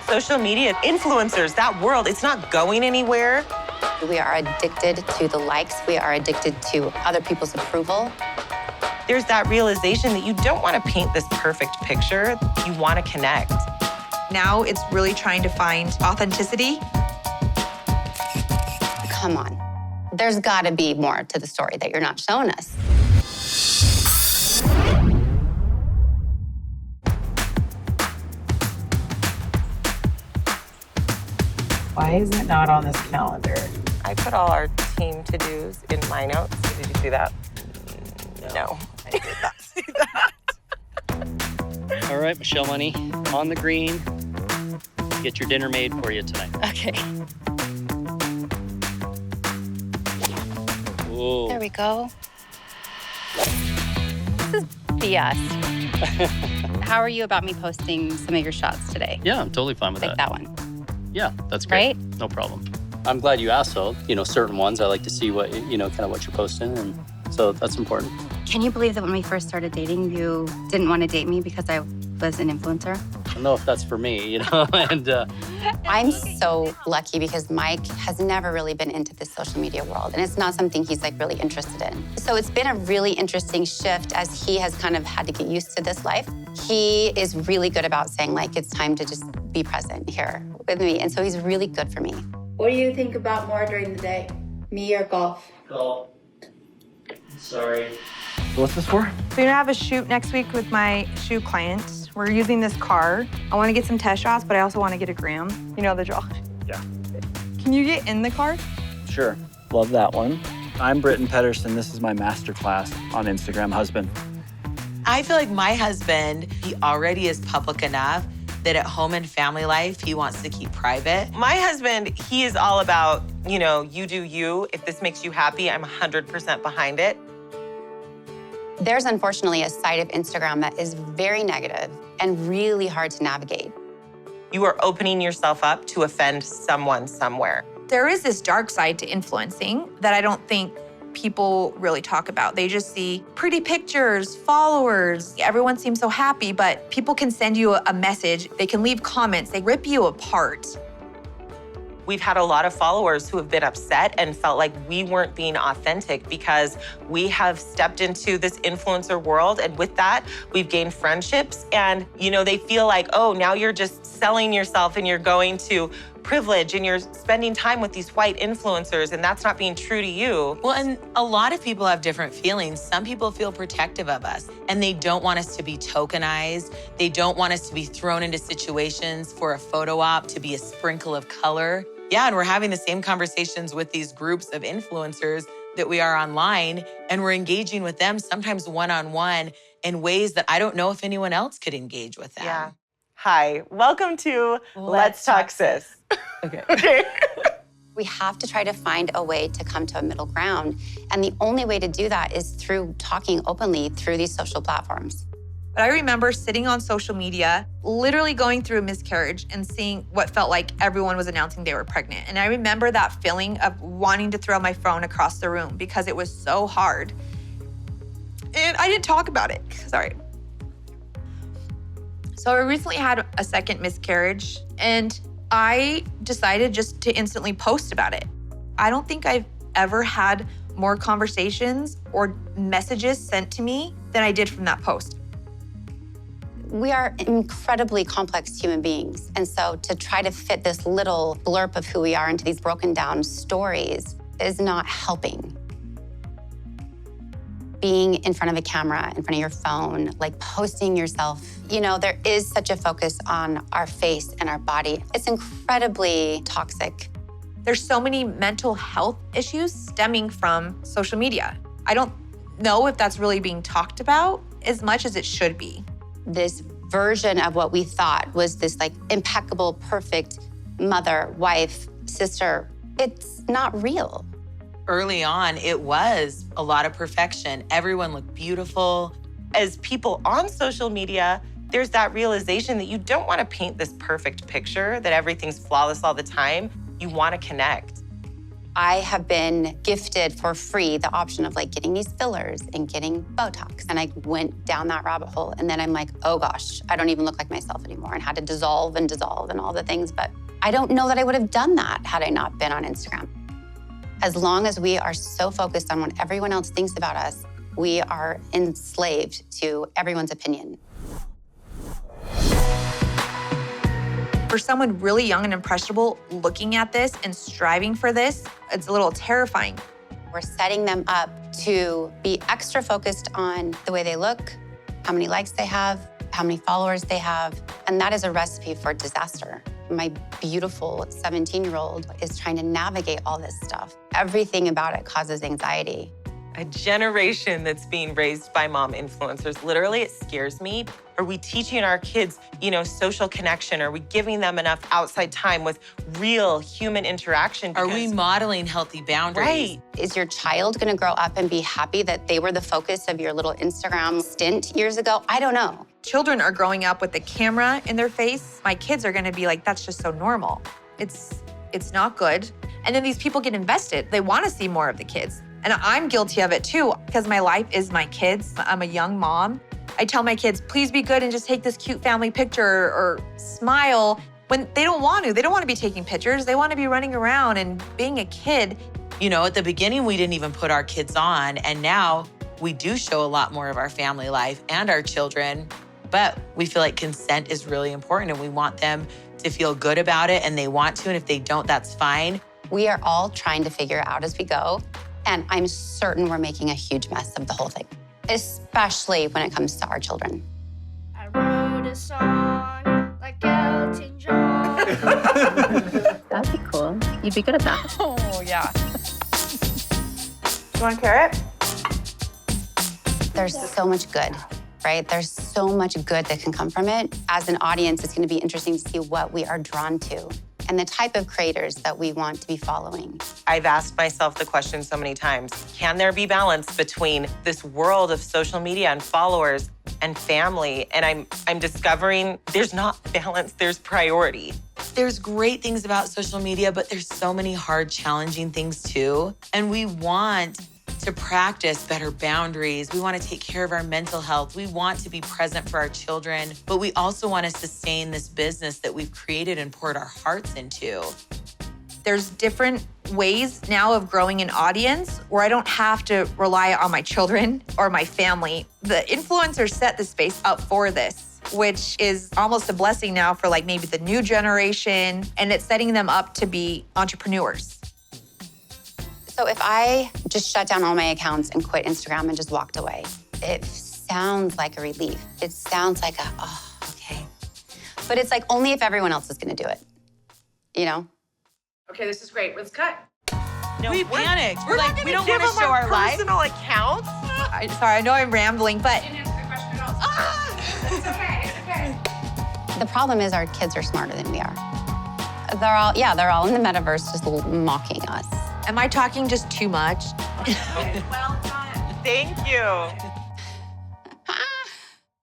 Social media, influencers, that world, it's not going anywhere. We are addicted to the likes. We are addicted to other people's approval. There's that realization that you don't want to paint this perfect picture. You want to connect. Now it's really trying to find authenticity. Come on. There's got to be more to the story that you're not showing us. Why is it not on this calendar? I put all our team to-dos in my notes. Did you see that? No. I did not see that. All right, Michelle Money, on the green. Get your dinner made for you tonight. Okay. Whoa. There we go. This is BS. How are you about me posting some of your shots today? Yeah, I'm totally fine with Like that one. Yeah, that's great. Right? No problem. I'm glad you asked, though. You know, certain ones, I like to see what, kind of what you're posting, and so that's important. Can you believe that when we first started dating, you didn't want to date me because I was an influencer? I don't know if that's for me, and... I'm so lucky because Mike has never really been into this social media world, and it's not something he's like really interested in. So it's been a really interesting shift as he has kind of had to get used to this life. He is really good about saying like, it's time to just be present here with me. And so he's really good for me. What do you think about more during the day? Me or golf? Golf. Sorry. What's this for? We're gonna have a shoot next week with my shoe client. We're using this car. I wanna get some test shots, but I also wanna get a gram. You know the draw. Yeah. Can you get in the car? Sure. Love that one. I'm Pederson. This is my masterclass on Instagram husband. I feel like my husband, he already is public enough that at home and family life, he wants to keep private. My husband, he is all about, you do you. If this makes you happy, I'm 100% behind it. There's unfortunately a side of Instagram that is very negative and really hard to navigate. You are opening yourself up to offend someone somewhere. There is this dark side to influencing that I don't think people really talk about. They just see pretty pictures, followers. Everyone seems so happy, but people can send you a message. They can leave comments. They rip you apart. We've had a lot of followers who have been upset and felt like we weren't being authentic because we have stepped into this influencer world. And with that, we've gained friendships. And, they feel like, oh, now you're just selling yourself and you're going to privilege and you're spending time with these white influencers, and that's not being true to you. Well, and a lot of people have different feelings. Some people feel protective of us, and they don't want us to be tokenized. They don't want us to be thrown into situations for a photo op to be a sprinkle of color. Yeah, and we're having the same conversations with these groups of influencers that we are online, and we're engaging with them sometimes one-on-one in ways that I don't know if anyone else could engage with them. Yeah. Hi, welcome to Let's Talk Sis. Okay. We have to try to find a way to come to a middle ground. And the only way to do that is through talking openly through these social platforms. But I remember sitting on social media, literally going through a miscarriage and seeing what felt like everyone was announcing they were pregnant. And I remember that feeling of wanting to throw my phone across the room because it was so hard. And I didn't talk about it. Sorry. So I recently had a second miscarriage, and I decided just to instantly post about it. I don't think I've ever had more conversations or messages sent to me than I did from that post. We are incredibly complex human beings. And so to try to fit this little blurb of who we are into these broken down stories is not helping. Being in front of a camera, in front of your phone, like posting yourself, there is such a focus on our face and our body. It's incredibly toxic. There's so many mental health issues stemming from social media. I don't know if that's really being talked about as much as it should be. This version of what we thought was this like impeccable, perfect mother, wife, sister, it's not real. Early on, it was a lot of perfection. Everyone looked beautiful. As people on social media, there's that realization that you don't want to paint this perfect picture, that everything's flawless all the time. You want to connect. I have been gifted for free the option of like getting these fillers and getting Botox. And I went down that rabbit hole. And then I'm like, oh gosh, I don't even look like myself anymore, and had to dissolve and all the things. But I don't know that I would have done that had I not been on Instagram. As long as we are so focused on what everyone else thinks about us, we are enslaved to everyone's opinion. For someone really young and impressionable looking at this and striving for this, it's a little terrifying. We're setting them up to be extra focused on the way they look, how many likes they have, how many followers they have, and that is a recipe for disaster. My beautiful 17-year-old is trying to navigate all this stuff. Everything about it causes anxiety. A generation that's being raised by mom influencers. Literally, it scares me. Are we teaching our kids, social connection? Are we giving them enough outside time with real human interaction? Are we modeling healthy boundaries? Right. Is your child gonna grow up and be happy that they were the focus of your little Instagram stint years ago? I don't know. Children are growing up with the camera in their face. My kids are gonna be like, that's just so normal. It's not good. And then these people get invested. They wanna see more of the kids. And I'm guilty of it too, because my life is my kids. I'm a young mom. I tell my kids, please be good and just take this cute family picture or smile, when they don't want to. They don't want to be taking pictures. They want to be running around and being a kid. At the beginning, we didn't even put our kids on, and now we do show a lot more of our family life and our children, but we feel like consent is really important, and we want them to feel good about it, and they want to, and if they don't, that's fine. We are all trying to figure it out as we go, and I'm certain we're making a huge mess of the whole thing, especially when it comes to our children. I wrote a song like Elton John. That'd be cool. You'd be good at that. Oh, yeah. You want a carrot? There's so much good, right? There's so much good that can come from it. As an audience, it's gonna be interesting to see what we are drawn to and the type of creators that we want to be following. I've asked myself the question so many times, can there be balance between this world of social media and followers and family? And I'm discovering there's not balance, there's priority. There's great things about social media, but there's so many hard, challenging things too. And we want to practice better boundaries. We want to take care of our mental health. We want to be present for our children, but we also want to sustain this business that we've created and poured our hearts into. There's different ways now of growing an audience where I don't have to rely on my children or my family. The influencers set the space up for this, which is almost a blessing now for like maybe the new generation, and it's setting them up to be entrepreneurs. So if I just shut down all my accounts and quit Instagram and just walked away, it sounds like a relief. It sounds like okay. But it's like only if everyone else is gonna do it, Okay, this is great. Let's cut. No, We panicked. We're like, we don't give want to them show our life. personal accounts. Sorry, I know I'm rambling, but Didn't answer the question at all. It's okay. It's okay. The problem is our kids are smarter than we are. They're all in the metaverse just mocking us. am I talking just too much? Well done. Thank you.